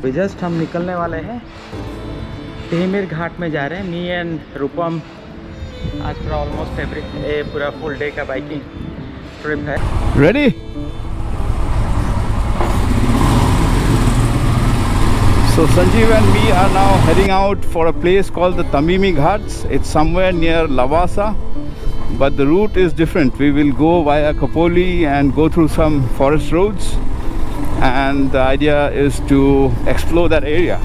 तो जस्ट हम निकलने वाले हैं, टेहमीर घाट में जा रहे हैं। मी एंड रूपम आज पूरा ऑलमोस्ट पूरा फुल डे का बाइकिंग ट्रिप है। Ready? So Sanjeev and me are now heading out for a place called the Tamimi Ghats. It's somewhere near Lavasa, but the route is different. We will go via Kapoli and go through some forest roads, and the idea is to explore that area.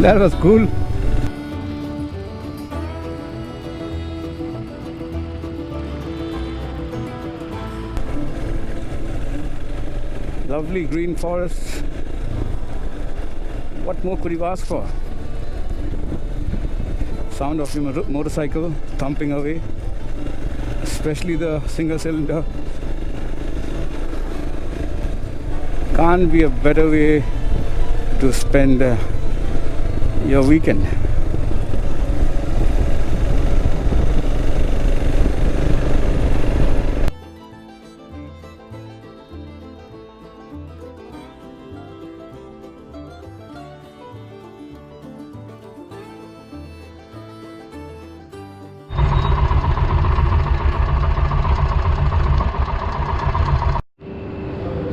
That was cool. Lovely green forests. What more could you ask for? Sound of your motorcycle thumping away, especially the single cylinder. Can't be a better way to spend your weekend.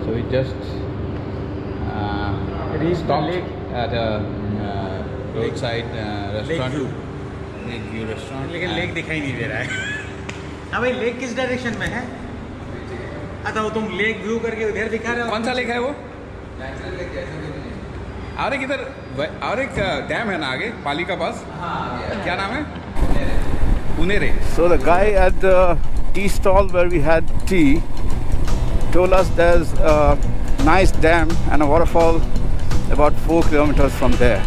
So we just Reached the stopped lake. at a roadside restaurant. View. Lake View restaurant. लेकिन lake दिखाई नहीं दे रहा है। हाँ भाई, lake किस direction में है? अच्छा, वो तुम लेक व्यू करके उधर दिखा रहे हो। कौन सा लेक है वो? और एक इधर और एक डैम है ना आगे पाली का पास, क्या नाम है? Unere. So the guy at the tea stall where we had tea told us there's a nice dam and a waterfall about 4 kilometers from there.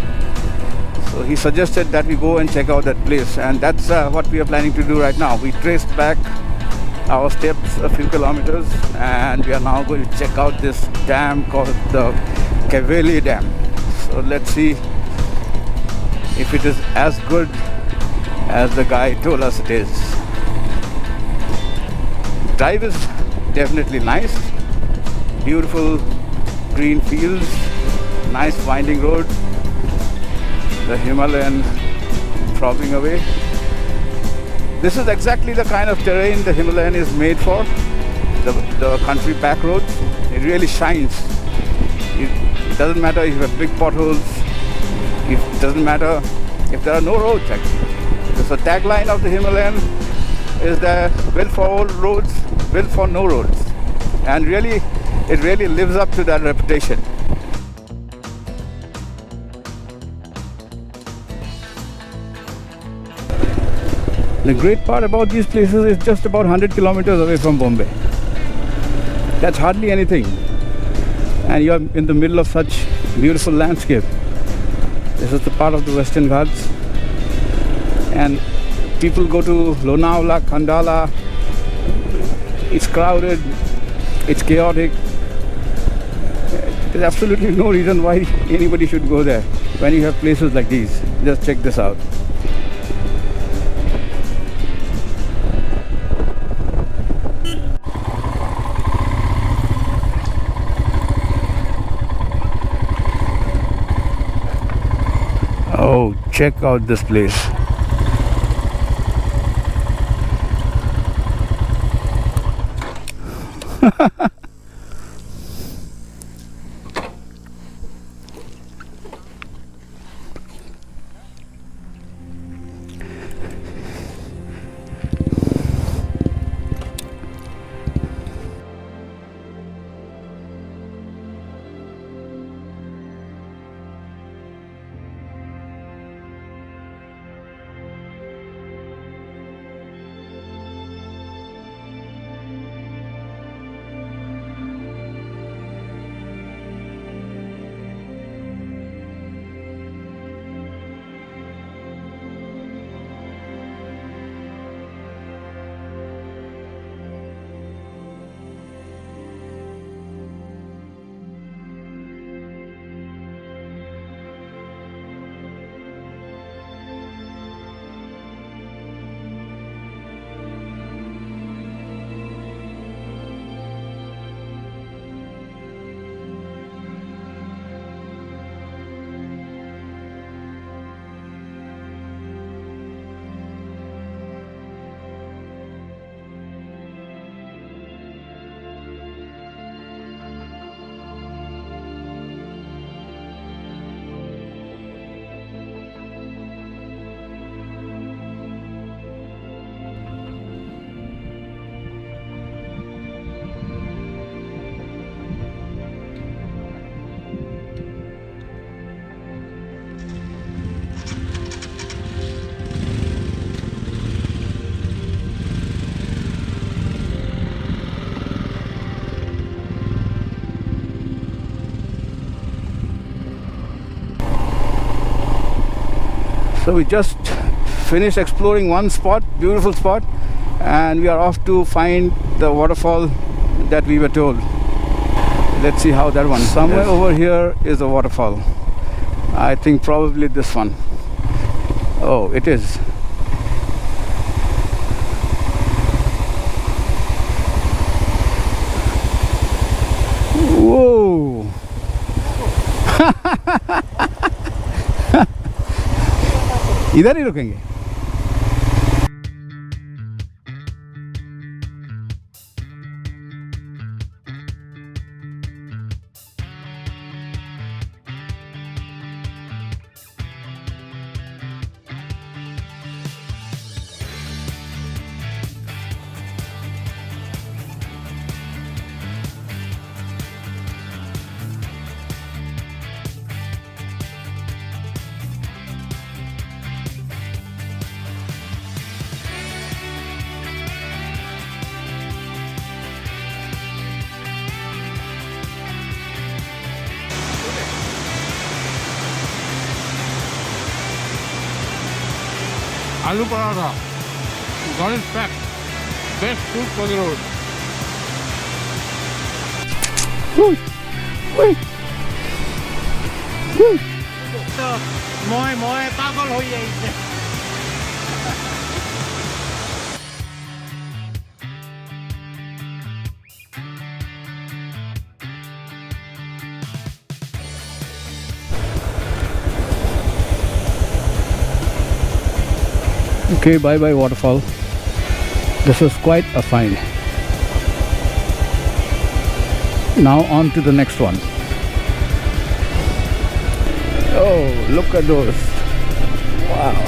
So he suggested that we go and check out that place, and that's what we are planning to do right now. We traced back our steps a few kilometers, and we are now going to check out this dam called the Kaveli Dam. So let's see if it is as good as the guy told us it is. Drive is definitely nice, beautiful green fields, nice winding road, the Himalayan throbbing away. This is exactly the kind of terrain the Himalayan is made for, the country back roads. It really shines. It doesn't matter if you have big potholes, it doesn't matter if there are no roads actually. Because the tagline of the Himalayan is that built for all roads, built for no roads. And really, it really lives up to that reputation. The great part about these places is just about 100 kilometers away from Bombay. That's hardly anything. And you're in the middle of such beautiful landscape. This is the part of the Western Ghats. And people go to Lonavala, Khandala. It's crowded, it's chaotic. There's absolutely no reason why anybody should go there when you have places like these. Just check this out. Oh, check out this place. So we just finished exploring one spot, beautiful spot, and we are off to find the waterfall that we were told. Let's see how that one. Somewhere over here is a waterfall. I think probably this one. Oh, it is. Whoa. इधर ही रुकेंगे. Aloo paratha. Got it packed. Best food for the road. মই পাগল হৈ আহিছে. Okay, bye bye waterfall. This was quite a find. Now on to the next one. Oh, look at those. Wow.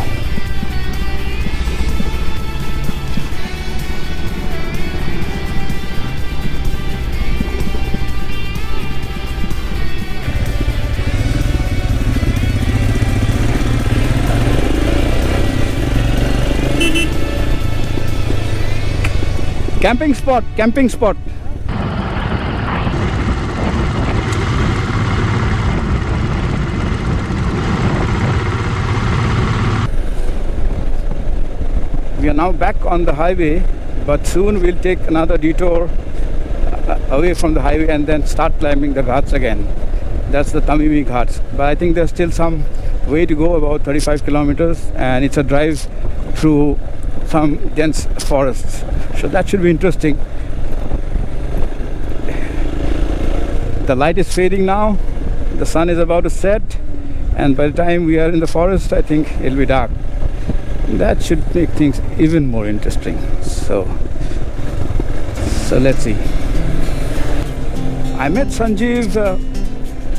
Camping spot, camping spot. We are now back on the highway, but soon we'll take another detour away from the highway and then start climbing the ghats again. That's the Tamimi Ghats. But I think there's still some way to go, about 35 kilometers, and it's a drive through some dense forests. So that should be interesting. The light is fading now. The sun is about to set, and by the time we are in the forest, I think it'll be dark. That should make things even more interesting. So let's see. I met Sanjeev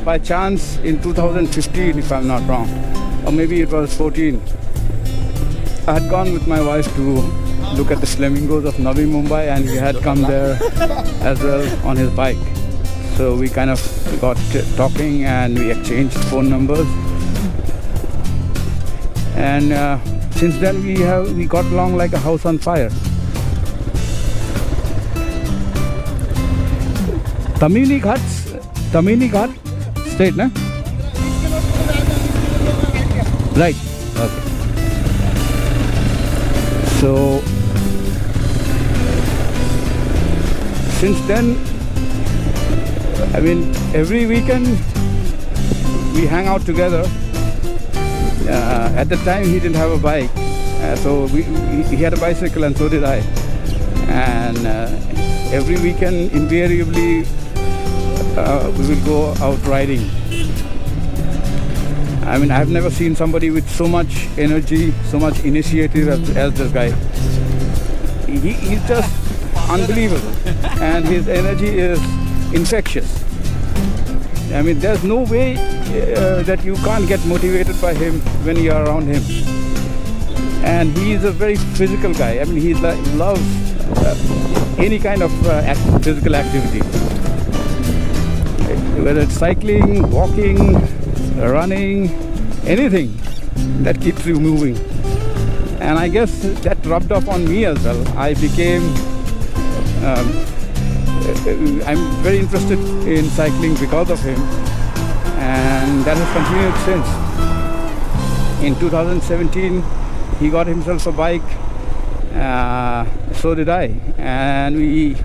by chance in 2015, if I'm not wrong, or maybe it was 14. I had gone with my wife to look at the flamingos of Navi Mumbai, and he had come there as well on his bike. So we kind of got talking and we exchanged phone numbers. And since then we got along like a house on fire. Tamimi Ghat state, na? Right. Okay. So since then, I mean, every weekend we hang out together. At the time he didn't have a bike, so he had a bicycle and so did I. And every weekend invariably we will go out riding. I mean, I've never seen somebody with so much energy, so much initiative as this guy. He's just unbelievable, and his energy is infectious. I mean, there's no way that you can't get motivated by him when you're around him. And he is a very physical guy. I mean, he loves any kind of physical activity. Whether it's cycling, walking, running, anything that keeps you moving. And I guess that rubbed off on me as well. I became, I'm very interested in cycling because of him, and that has continued since. In 2017, he got himself a bike. So did I, and we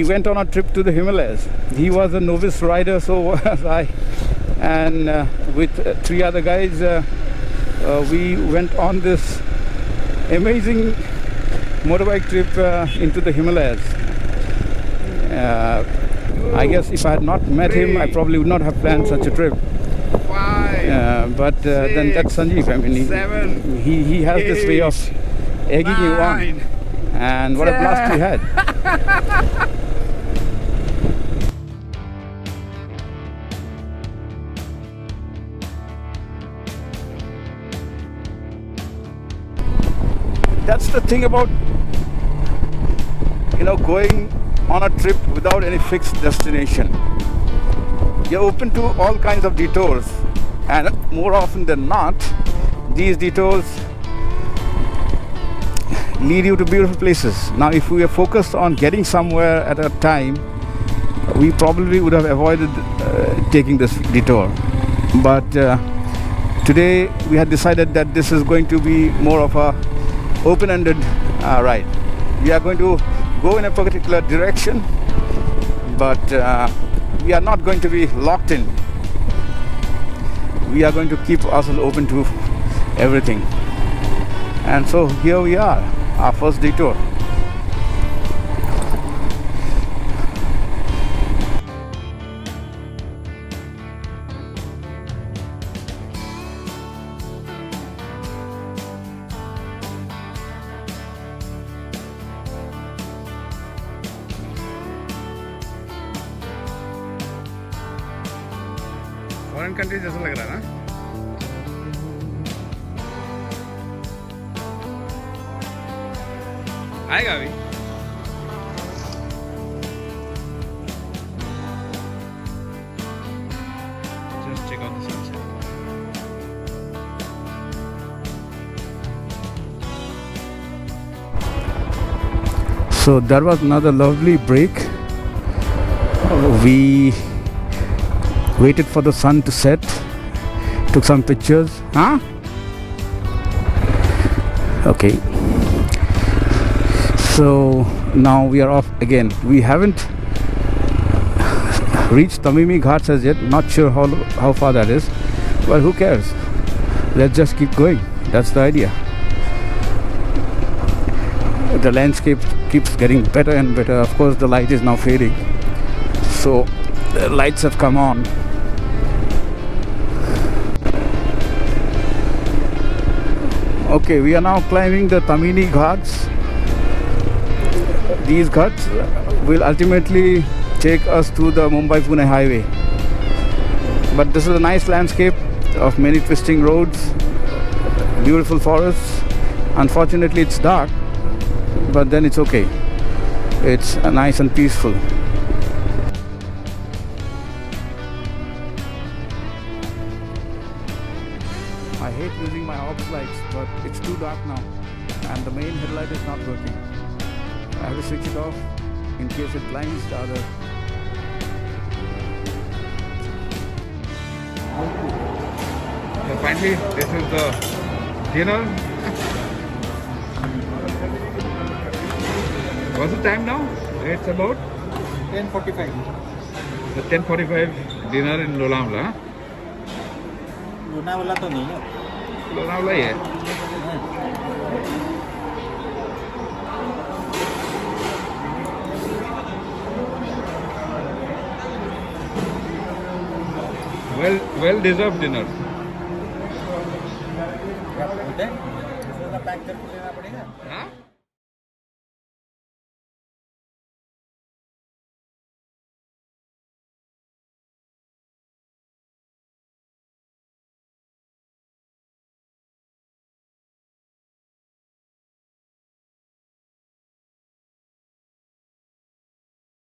went on a trip to the Himalayas. He was a novice rider, so was I, and with 3 other guys, we went on this amazing motorbike trip into the Himalayas. I guess if I had not met him, I probably would not have planned such a trip. 5, But then that's Sanjeev. I mean, 7, he has this way of egging you on, 9. and what a blast we had. That's the thing about, going on a trip without any fixed destination. You're open to all kinds of detours, and more often than not, these detours lead you to beautiful places. Now, if we are focused on getting somewhere at a time, we probably would have avoided taking this detour. But today we had decided that this is going to be more of a open-ended ride. We are going to go in a particular direction, but we are not going to be locked in. We are going to keep ourselves open to everything. And so here we are, our first detour. Foreign country जैसा लग रहा है ना. आएगा अभी. Just check out the sunset. So that was another lovely break. We waited for the sun to set, took some pictures. Okay, so now we are off again. We haven't reached Tamimi Ghats as yet, not sure how far that is, but who cares, let's just keep going. That's the idea. The landscape keeps getting better and better. Of course, the light is now fading, so the lights have come on. Okay, we are now climbing the Tamimi Ghats. These ghats will ultimately take us to the Mumbai-Pune highway. But this is a nice landscape of many twisting roads, beautiful forests. Unfortunately, it's dark, but then it's okay. It's nice and peaceful. I hate using my ops lights, but it's too dark now and the main headlight is not working. I have to switch it off in case it blinds the other. So finally, this is the dinner. What's the time now? It's about 10:45. the 10:45 dinner in Lonavala. Lonavala तो नहीं है. लोनावला ही है. Well deserved dinner. क्या बोलते हैं? इसमें pack करके लेना पड़ेगा. हाँ?